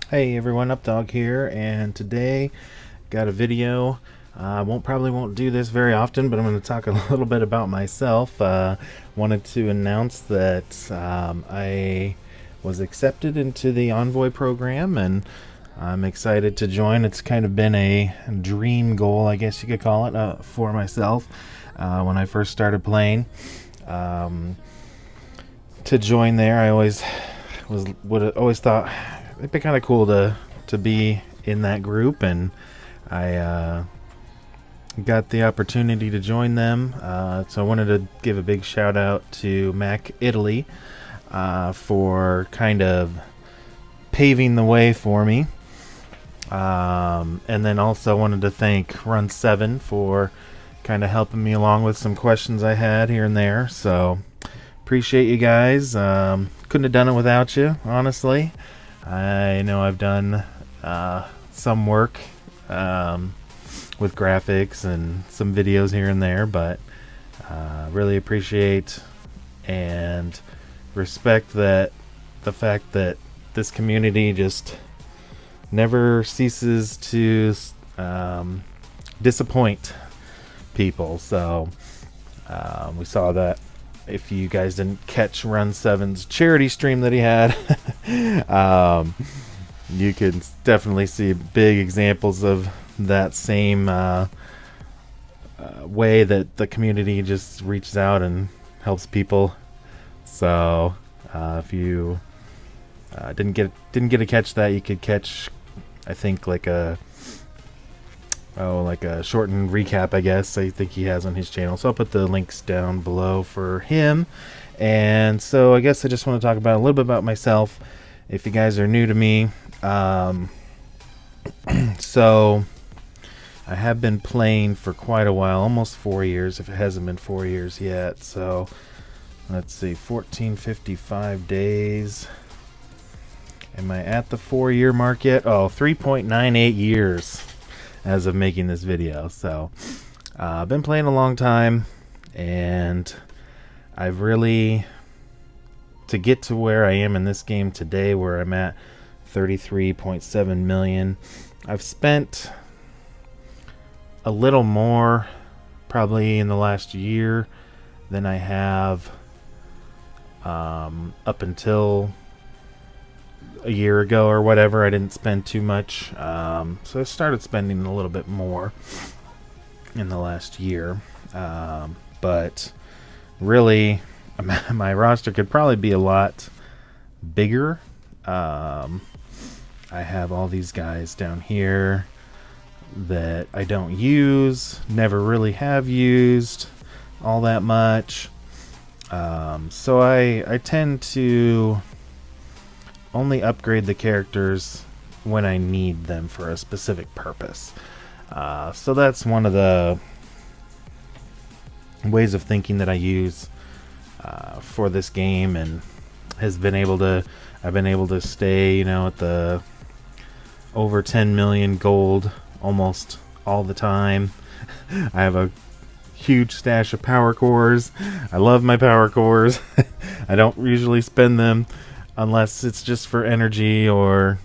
Hey everyone, Updog here, and today got a video. I probably won't do this very often, but I'm going to talk a little bit about myself. Wanted to announce that I was accepted into the Envoy program, and I'm excited to join. It's kind of been a dream goal, I guess you could call it, for myself when I first started playing. To join there, I would always thought it'd be kind of cool to be in that group, and I got the opportunity to join them. So I wanted to give a big shout out to Mac Italy for kind of paving the way for me. And then also wanted to thank Run 7 for kind of helping me along with some questions I had here and there. So appreciate you guys. Couldn't have done it without you, honestly. I know I've done some work with graphics and some videos here and there, but really appreciate and respect that the fact that this community just never ceases to disappoint people. So we saw that. If you guys didn't catch Run 7's charity stream that he had, you can definitely see big examples of that same way that the community just reaches out and helps people. So if you didn't get to catch that, you could catch, I think, like a shortened recap, I guess. I think he has on his channel. So I'll put the links down below for him. And so I guess I just want to talk about a little bit about myself, if you guys are new to me. So I have been playing for quite a while, almost 4 years, if it hasn't been 4 years yet. So let's see, 1455 days. Am I at the 4-year mark yet? Oh, 3.98 years as of making this video. So I've been playing a long time, and I've really, to get to where I am in this game today, where I'm at 33.7 million, I've spent a little more probably in the last year than I have up until a year ago or whatever. I didn't spend too much, so I started spending a little bit more in the last year, but really my roster could probably be a lot bigger. I have all these guys down here that I don't use, never really have used all that much, so I tend to only upgrade the characters when I need them for a specific purpose. So that's one of the ways of thinking that I use for this game, and I've been able to stay, at the over 10 million gold almost all the time. I have a huge stash of power cores. I love my power cores. I don't usually spend them unless it's just for energy, or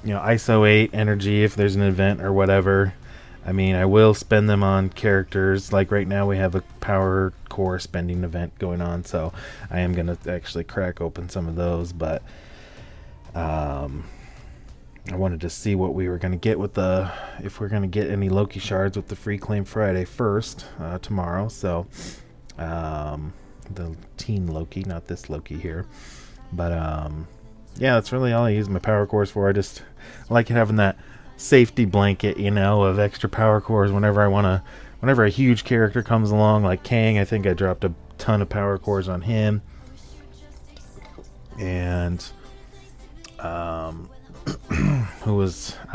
ISO 8 energy if there's an event or whatever. I mean, I will spend them on characters. Like right now we have a power core spending event going on, so I am going to actually crack open some of those, but I wanted to see what we were going to get with if we're going to get any Loki shards with the Free Claim Friday first, tomorrow. So the teen Loki, not this Loki here. But yeah, that's really all I use my power cores for. I like having that safety blanket, of extra power cores whenever a huge character comes along, like Kang. I think I dropped a ton of power cores on him, and I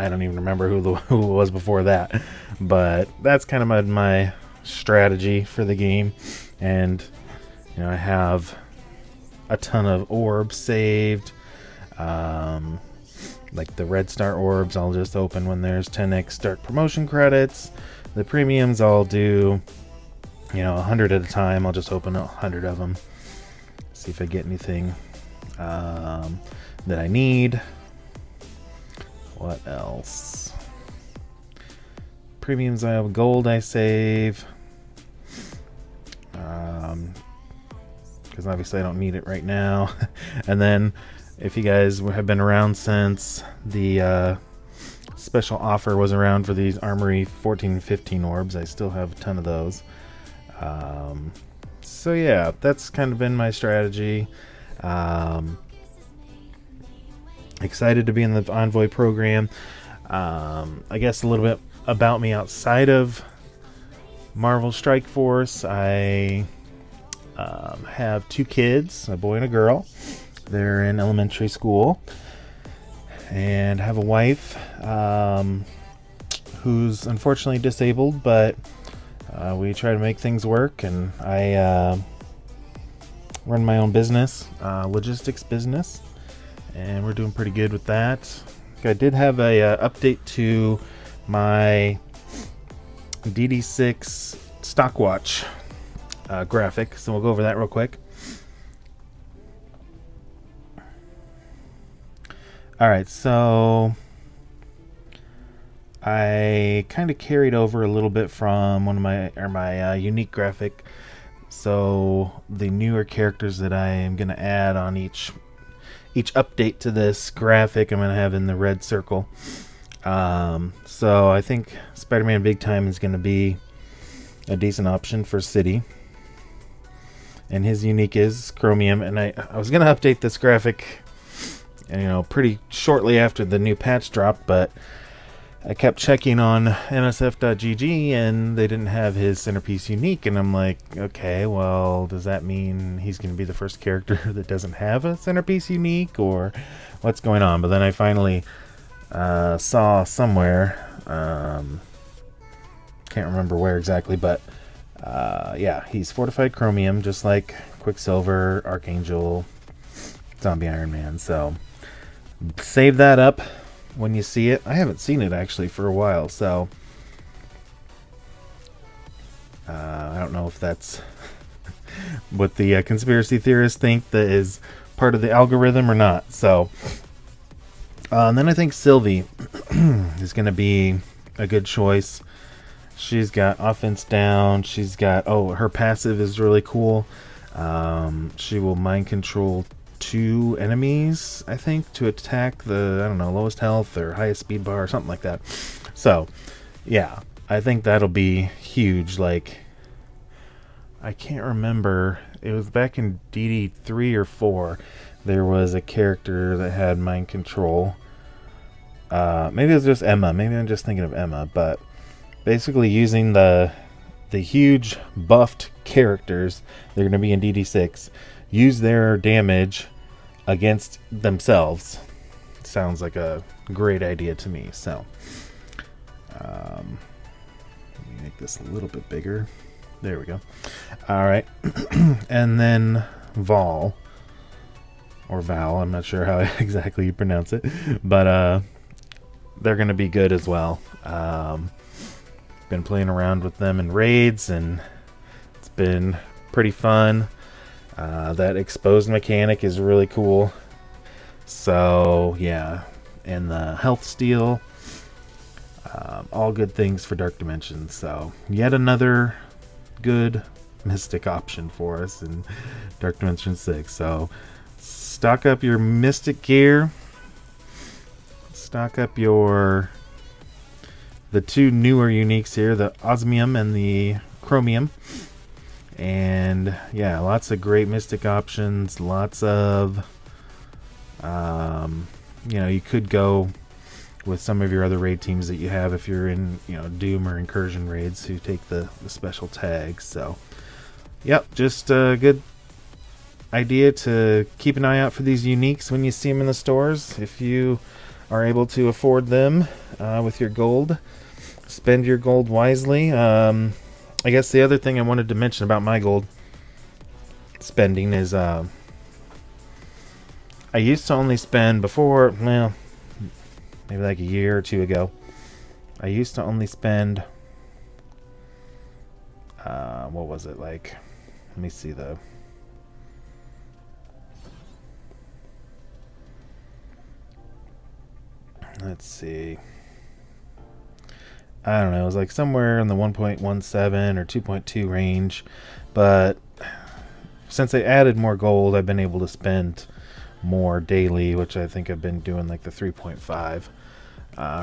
don't even remember who it was before that, but that's kind of my strategy for the game. And I have a ton of orbs saved, like the red star orbs I'll just open when there's 10x start promotion credits. The premiums I'll do 100 at a time. I'll just open 100 of them, see if I get anything that I need. What else? Premiums I have, gold I save. Because obviously I don't need it right now. And then if you guys have been around since the special offer was around for these Armory 14 and 15 orbs, I still have a ton of those. So yeah, that's kind of been my strategy. Excited to be in the Envoy program. I guess a little bit about me outside of Marvel Strike Force. I have 2 kids, a boy and a girl. They're in elementary school, and have a wife who's unfortunately disabled, but we try to make things work. And I run my own business, logistics business, and we're doing pretty good with that. I did have a update to my DD6 Stock Watch graphic, so we'll go over that real quick. Alright, so I kind of carried over a little bit from one of my unique graphic. So the newer characters that I am going to add on each update to this graphic, I'm going to have in the red circle. So I think Spider-Man Big Time is going to be a decent option for City. And his unique is Chromium. And I was going to update this graphic, pretty shortly after the new patch dropped, but I kept checking on MSF.gg and they didn't have his centerpiece unique, and I'm like, okay, well, does that mean he's going to be the first character that doesn't have a centerpiece unique, or what's going on? But then I finally saw somewhere, can't remember where exactly, but yeah, he's Fortified Chromium, just like Quicksilver, Archangel, Zombie Iron Man. So save that up when you see it. I haven't seen it actually for a while, so I don't know if that's what the conspiracy theorists think that is part of the algorithm or not. So and then I think Sylvie is going to be a good choice. She's got offense down. She's got, her passive is really cool. She will mind control 2 enemies, I think, to attack the, lowest health or highest speed bar or something like that. So, yeah, I think that'll be huge. Like, I can't remember. It was back in DD3 or 4. There was a character that had mind control. Maybe it was just Emma. Maybe I'm just thinking of Emma. But basically using the huge buffed characters, they're going to be in DD6, use their damage against themselves. Sounds like a great idea to me. So let me make this a little bit bigger. There we go. Alright. And then Val, or Val, I'm not sure how exactly you pronounce it, but they're going to be good as well. Been playing around with them in raids, and it's been pretty fun. That exposed mechanic is really cool. So yeah, and the health steal, all good things for Dark Dimensions. So yet another good mystic option for us in Dark Dimension 6. So stock up your mystic gear, stock up the 2 newer uniques here, the osmium and the chromium. And yeah, lots of great mystic options. Lots of, you could go with some of your other raid teams that you have if you're in, Doom or Incursion raids who take the special tags. So, yep, just a good idea to keep an eye out for these uniques when you see them in the stores. If you are able to afford them with your gold, spend your gold wisely. I guess the other thing I wanted to mention about my gold spending is I used to only spend before, well, maybe like a year or 2 ago, I used to only spend, what was it, like, let me see though. let's see. I don't know. It was like somewhere in the 1.17 or 2.2 range. But since they added more gold, I've been able to spend more daily, which I think I've been doing like the 3.5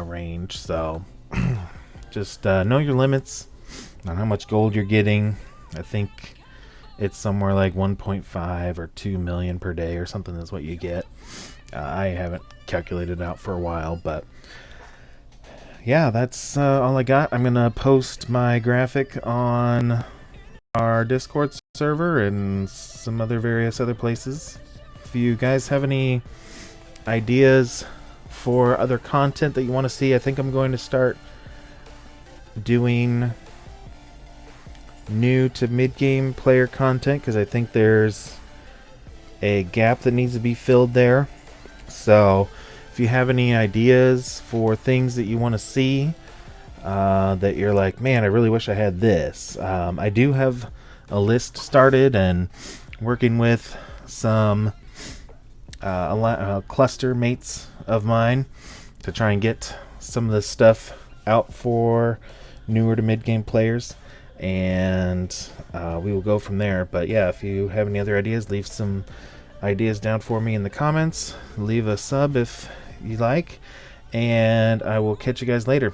range. So just know your limits on how much gold you're getting. I think it's somewhere like 1.5 or 2 million per day or something is what you get. I haven't calculated it out for a while, but yeah, that's all I got. I'm going to post my graphic on our Discord server and some various other places. If you guys have any ideas for other content that you want to see, I think I'm going to start doing new to mid-game player content because I think there's a gap that needs to be filled there. So if you have any ideas for things that you want to see, that you're like, man, I really wish I had this. I do have a list started and working with some cluster mates of mine to try and get some of this stuff out for newer to mid-game players. And we will go from there. But yeah, if you have any other ideas, leave some ideas down for me in the comments. Leave a sub if you like, and I will catch you guys later.